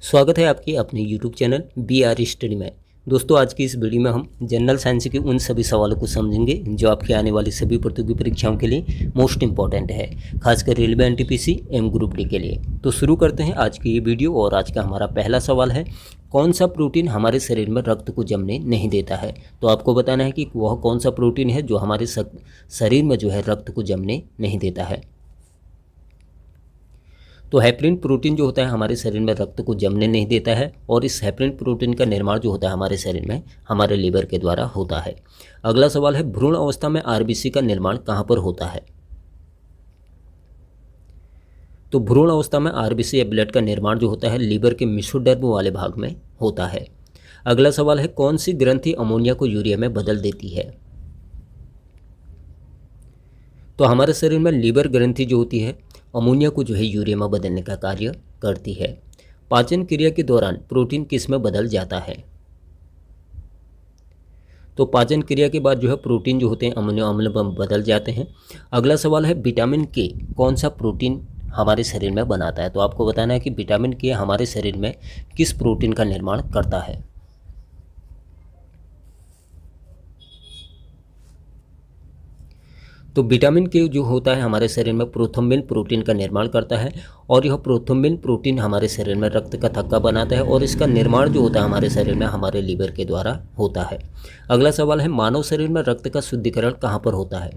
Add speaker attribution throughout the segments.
Speaker 1: स्वागत है आपके अपने YouTube चैनल BR स्टडी में। दोस्तों, आज की इस वीडियो में हम जनरल साइंस के उन सभी सवालों को समझेंगे जो आपके आने वाली सभी प्रतियोगी परीक्षाओं के लिए मोस्ट इंपॉर्टेंट है, खासकर railway NTPC and group D के लिए। तो शुरू करते हैं आज की ये वीडियो। और आज का हमारा पहला सवाल है, कौन सा प्रोटीन हमारे शरीर में रक्त को जमने नहीं देता है। तो आपको बताना है कि वह कौन सा प्रोटीन है जो हमारे शरीर में जो है रक्त को जमने नहीं देता है। तो हेपरिन प्रोटीन जो होता है हमारे शरीर में रक्त को जमने नहीं देता है, और इस हेपरिन प्रोटीन का निर्माण जो होता है हमारे शरीर में हमारे लीवर के द्वारा होता है। अगला सवाल है, भ्रूण अवस्था में आरबीसी का निर्माण कहाँ पर होता है। तो भ्रूण अवस्था में आरबीसी या ब्लड का निर्माण जो होता है लीवर के मेसोडर्म वाले भाग में होता है। अगला सवाल है, कौन सी ग्रंथि अमोनिया को यूरिया में बदल देती है। तो हमारे शरीर में लीवर ग्रंथि जो होती है अमोनिया को जो है यूरिया में बदलने का कार्य करती है। पाचन क्रिया के दौरान प्रोटीन किस में बदल जाता है। तो पाचन क्रिया के बाद जो है प्रोटीन जो होते हैं अमीनो अम्ल में बदल जाते हैं। अगला सवाल है, विटामिन के कौन सा प्रोटीन हमारे शरीर में बनाता है। तो आपको बताना है कि विटामिन के हमारे शरीर में किस प्रोटीन का निर्माण करता है। तो विटामिन के जो होता है हमारे शरीर में प्रोथ्रोम्बिन प्रोटीन का निर्माण करता है, और यह प्रोथ्रोम्बिन प्रोटीन हमारे शरीर में रक्त का थक्का बनाता है, और इसका निर्माण जो होता है हमारे शरीर में हमारे लीवर के द्वारा होता है। अगला सवाल है, मानव शरीर में रक्त का शुद्धिकरण कहाँ पर होता है।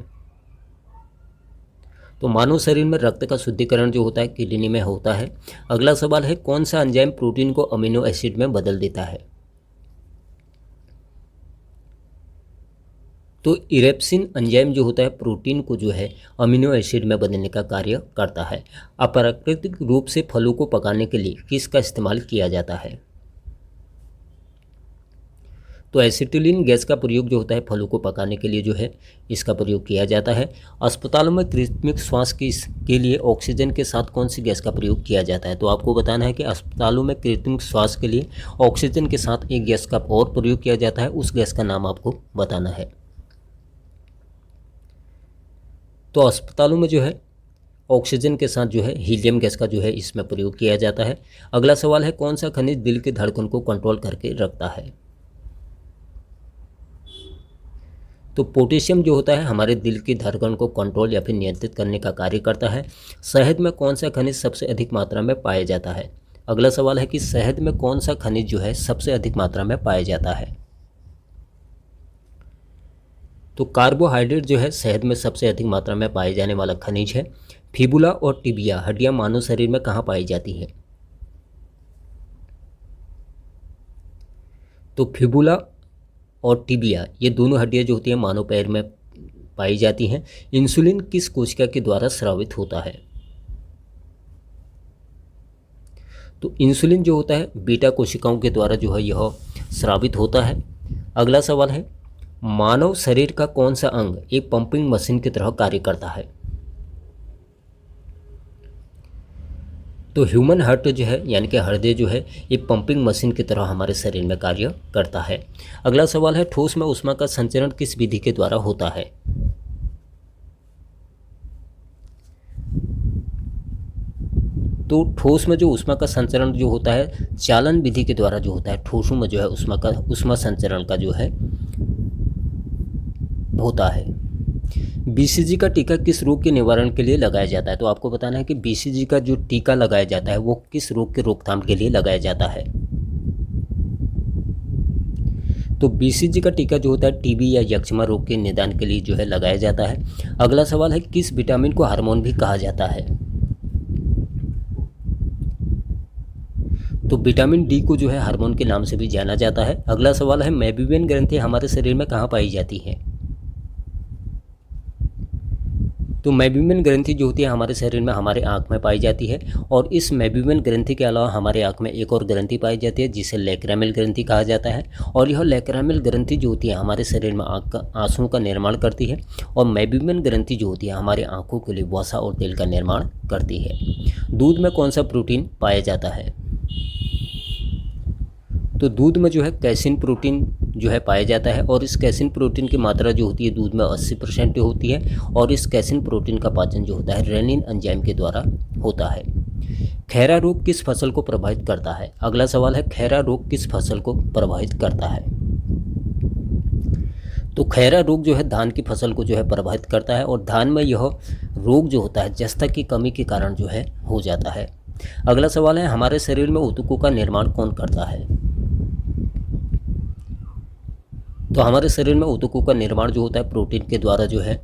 Speaker 1: तो मानव शरीर में रक्त का शुद्धिकरण जो होता है किडनी में होता है। अगला सवाल है, कौन सा एंजाइम प्रोटीन को अमीनो एसिड में बदल देता है। तो इरेप्सिन एंजाइम जो होता है प्रोटीन को जो है अमीनो एसिड में बदलने का कार्य करता है। अप्राकृतिक रूप से फलों को पकाने के लिए किसका इस्तेमाल किया जाता है। तो एसिटिलीन गैस का प्रयोग जो होता है फलों को पकाने के लिए जो है इसका प्रयोग किया जाता है। अस्पतालों में कृत्रिम श्वास के लिए ऑक्सीजन के साथ कौन सी गैस का प्रयोग किया जाता है। तो आपको बताना है कि अस्पतालों में कृत्रिम श्वास के लिए ऑक्सीजन के साथ एक गैस का और प्रयोग किया जाता है, उस गैस का नाम आपको बताना है। तो अस्पतालों में जो है ऑक्सीजन के साथ जो है हीलियम गैस का जो है इसमें प्रयोग किया जाता है। अगला सवाल है, कौन सा खनिज दिल की धड़कन को कंट्रोल करके रखता है। तो पोटेशियम जो होता है हमारे दिल की धड़कन को कंट्रोल या फिर नियंत्रित करने का कार्य करता है। शहद में कौन सा खनिज सबसे अधिक मात्रा में पाया जाता है। अगला सवाल है कि शहद में कौन सा खनिज जो है सबसे अधिक मात्रा में पाया जाता है। तो कार्बोहाइड्रेट जो है शहद में सबसे अधिक मात्रा में पाए जाने वाला खनिज है। फिबुला और टिबिया हड्डियां मानव शरीर में कहाँ पाई जाती है। तो फिबुला और टिबिया ये दोनों हड्डियां जो होती हैं मानव पैर में पाई जाती हैं। इंसुलिन किस कोशिका के द्वारा स्रावित होता है। तो इंसुलिन जो होता है बीटा कोशिकाओं के द्वारा जो है यह स्रावित होता है। अगला सवाल है, मानव शरीर का कौन सा अंग एक पंपिंग मशीन की तरह कार्य करता है। तो ह्यूमन हार्ट जो है यानी कि हृदय जो है एक पंपिंग मशीन की तरह हमारे शरीर में कार्य करता है। अगला सवाल है, ठोस में ऊष्मा का संचरण किस विधि के द्वारा होता है। तो ठोस में जो ऊष्मा का संचरण जो होता है चालन विधि के द्वारा जो होता है ठोसों में जो है ऊष्मा संचरण का जो है होता है। बीसीजी का टीका किस रोग के निवारण के लिए लगाया जाता है। तो आपको बताना है कि बीसीजी का जो टीका लगाया जाता है वो किस रोग के रोकथाम के लिए लगाया जाता है। तो बीसीजी का टीका जो होता है टीबी या यक्ष्मा रोग के निदान के लिए जो है लगाया जाता है। अगला सवाल है, किस विटामिन को हार्मोन भी कहा जाता है। तो विटामिन डी को जो है हार्मोन के नाम से भी जाना जाता है। अगला सवाल है, मेबियन ग्रंथि हमारे शरीर में कहाँ पाई जाती है। तो मेबियन ग्रंथि जो होती है हमारे शरीर में हमारे आँख में पाई जाती है, और इस मेबियन ग्रंथि के अलावा हमारे आँख में एक और ग्रंथि पाई जाती है जिसे लैक्रामेल ग्रंथि कहा जाता है। और यह लैक्रामेल ग्रंथि जो होती है हमारे शरीर में आंसुओं का निर्माण करती है, और मेबियन ग्रंथि जो होती है हमारे आँखों के लिए वसा और तेल का निर्माण करती है। दूध में कौन सा प्रोटीन पाया जाता है। तो दूध में जो है कैसिन प्रोटीन जो है पाया जाता है, और इस कैसिन प्रोटीन की मात्रा जो होती है दूध में 80% होती है, और इस कैसिन प्रोटीन का पाचन जो होता है रेनिन एंजाइम के द्वारा होता है। खैरा रोग किस फसल को प्रभावित करता है? अगला सवाल है, खैरा रोग किस फसल को प्रभावित करता है? तो खैरा रोग जो है धान की फसल को जो है प्रभावित करता है, और धान में यह रोग जो होता है जस्ता की कमी के कारण जो है हो जाता है। अगला सवाल है, हमारे शरीर में ऊतकों का निर्माण कौन करता है? तो हमारे शरीर में ऊतकों का निर्माण जो होता है प्रोटीन के द्वारा जो है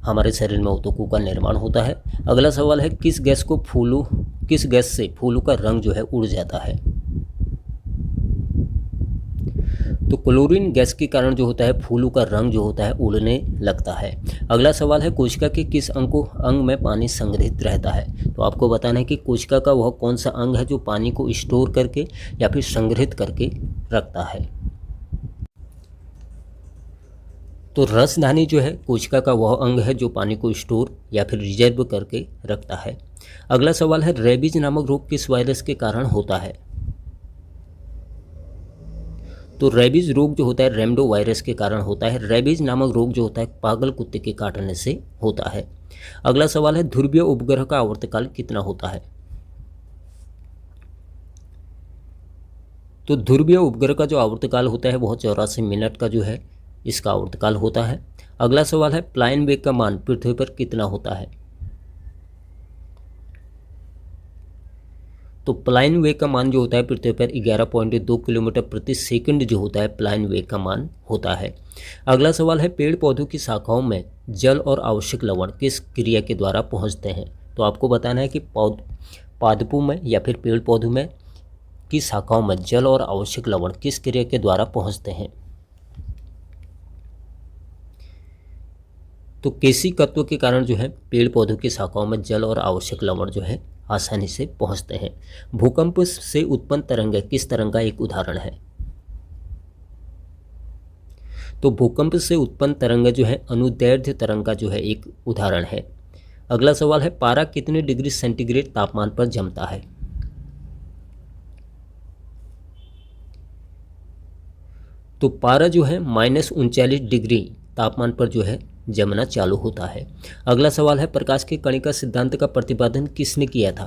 Speaker 1: हमारे शरीर में ऊतकों का निर्माण होता है। अगला सवाल है, किस गैस से फूलों का रंग जो है उड़ जाता है? तो क्लोरीन गैस के कारण जो होता है फूलों का रंग जो होता है उड़ने लगता है। अगला सवाल है, कोशिका के किस अंग में पानी संग्रहित रहता है? तो आपको बताना है कि कोशिका का वह कौन सा अंग है जो पानी को स्टोर करके या फिर संग्रहित करके रखता है। तो रसधानी जो है कोशिका का वह अंग है जो पानी को स्टोर या फिर रिजर्व करके रखता है। अगला सवाल है, रेबीज नामक रोग किस वायरस के कारण होता है? तो रेबीज रोग जो होता है रेमडो वायरस के कारण होता है। रेबीज नामक रोग जो होता है पागल कुत्ते के काटने से होता है। अगला सवाल है, ध्रुवीय उपग्रह का आवर्तकाल कितना होता है? तो ध्रुवीय उपग्रह का जो आवर्तकाल होता है वह 84 मिनट का जो है इसका आवर्तकाल होता है। अगला सवाल है, प्लाइन वेग का मान पृथ्वी पर कितना होता है? तो प्लाइन वेग का मान जो होता है पृथ्वी पर 11.2 किलोमीटर प्रति सेकंड जो होता है प्लाइन वेग का मान होता है। अगला सवाल है, पेड़ पौधों की शाखाओं में जल और आवश्यक लवण किस क्रिया के द्वारा पहुंचते हैं? तो आपको बताना है कि पादपों में या फिर पेड़ पौधों में की शाखाओं में जल और आवश्यक लवण किस क्रिया के द्वारा पहुंचते हैं? तो केशिकत्व के कारण जो है पेड़ पौधों की शाखाओं में जल और आवश्यक लवण जो है आसानी से पहुंचते हैं। भूकंप से उत्पन्न तरंग किस तरंग का एक उदाहरण है? तो भूकंप से उत्पन्न तरंग जो है अनुदैर्ध्य तरंग का जो है एक उदाहरण है। अगला सवाल है, पारा कितने डिग्री सेंटीग्रेड तापमान पर जमता है? तो पारा जो है -39 डिग्री तापमान पर जो है जमना चालू होता है। अगला सवाल है, प्रकाश की कणिका सिद्धांत का प्रतिपादन किसने किया था?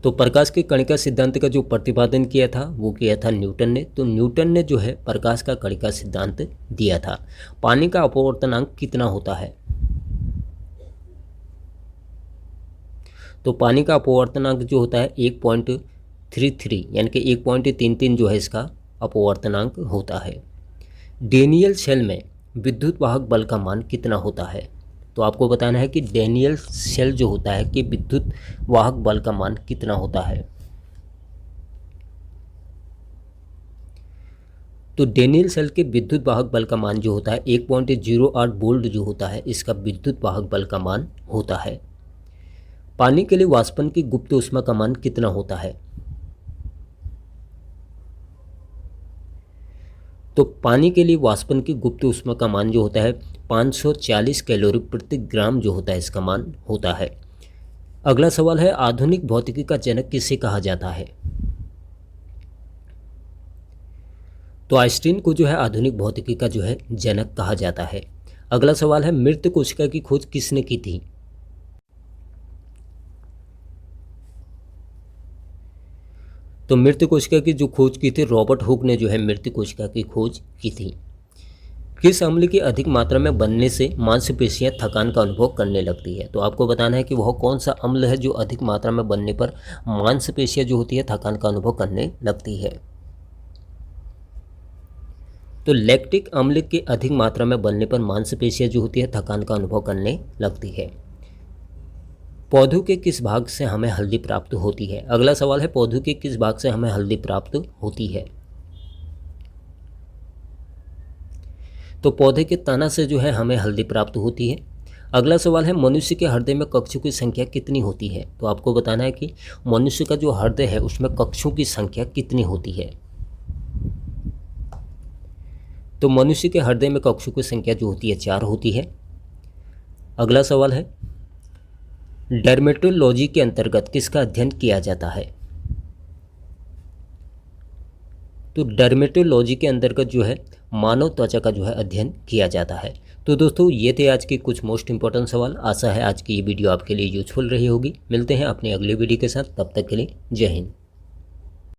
Speaker 1: तो प्रकाश की कणिका सिद्धांत का जो प्रतिपादन किया था वो किया था न्यूटन ने। तो न्यूटन ने जो है प्रकाश का कणिका सिद्धांत दिया था। पानी का अपवर्तनांक कितना होता है? तो पानी का अपवर्तनांक जो होता है 1.33 यानी कि 1.33 जो है इसका अपवर्तनांक होता है। डेनियल शेल में विद्युत वाहक बल का मान कितना होता है? तो आपको बताना है कि डेनियल शेल जो होता है कि विद्युत वाहक बल का मान कितना होता है। तो डेनियल शेल के विद्युत वाहक बल का मान जो होता है 1.08 वोल्ट जो होता है इसका विद्युत वाहक बल का मान होता है। पानी के लिए वाष्पन की गुप्त ऊष्मा का मान कितना होता है? तो पानी के लिए वाष्पन की गुप्त ऊष्मा का मान जो होता है 540 कैलोरी प्रति ग्राम जो होता है इसका मान होता है। अगला सवाल है, आधुनिक भौतिकी का जनक किसे कहा जाता है? तो आइंस्टीन को जो है आधुनिक भौतिकी का जो है जनक कहा जाता है। अगला सवाल है, मृत कोशिका की खोज किसने की थी? तो मृत कोशिका की जो खोज की थी रॉबर्ट हुक ने जो है मृत कोशिका की खोज की थी। किस अम्ल की अधिक मात्रा में बनने से मांसपेशियां थकान का अनुभव करने लगती है? तो आपको बताना है कि वह कौन सा अम्ल है जो अधिक मात्रा में बनने पर मांसपेशियां जो होती है थकान का अनुभव करने लगती है। तो लैक्टिक अम्ल के अधिक मात्रा में बनने पर मांसपेशियां जो होती है थकान का अनुभव करने लगती है। पौधों के किस भाग से हमें हल्दी प्राप्त होती है? अगला सवाल है, पौधों के किस भाग से हमें हल्दी प्राप्त होती है? तो पौधे के तना से जो है हमें हल्दी प्राप्त होती है। अगला सवाल है, मनुष्य के हृदय में कक्षों की संख्या कितनी होती है? तो आपको बताना है कि मनुष्य का जो हृदय है उसमें कक्षों की संख्या कितनी होती है। तो मनुष्य के हृदय में कक्षों की संख्या जो होती है 4 होती है। अगला सवाल है, डर्मेटोलॉजी के अंतर्गत किसका अध्ययन किया जाता है? तो डर्मेटोलॉजी के अंतर्गत जो है मानव त्वचा का जो है अध्ययन किया जाता है। तो दोस्तों ये थे आज के कुछ मोस्ट इंपॉर्टेंट सवाल। आशा है आज की ये वीडियो आपके लिए यूजफुल रही होगी। मिलते हैं अपने अगले वीडियो के साथ, तब तक के लिए जय हिंद।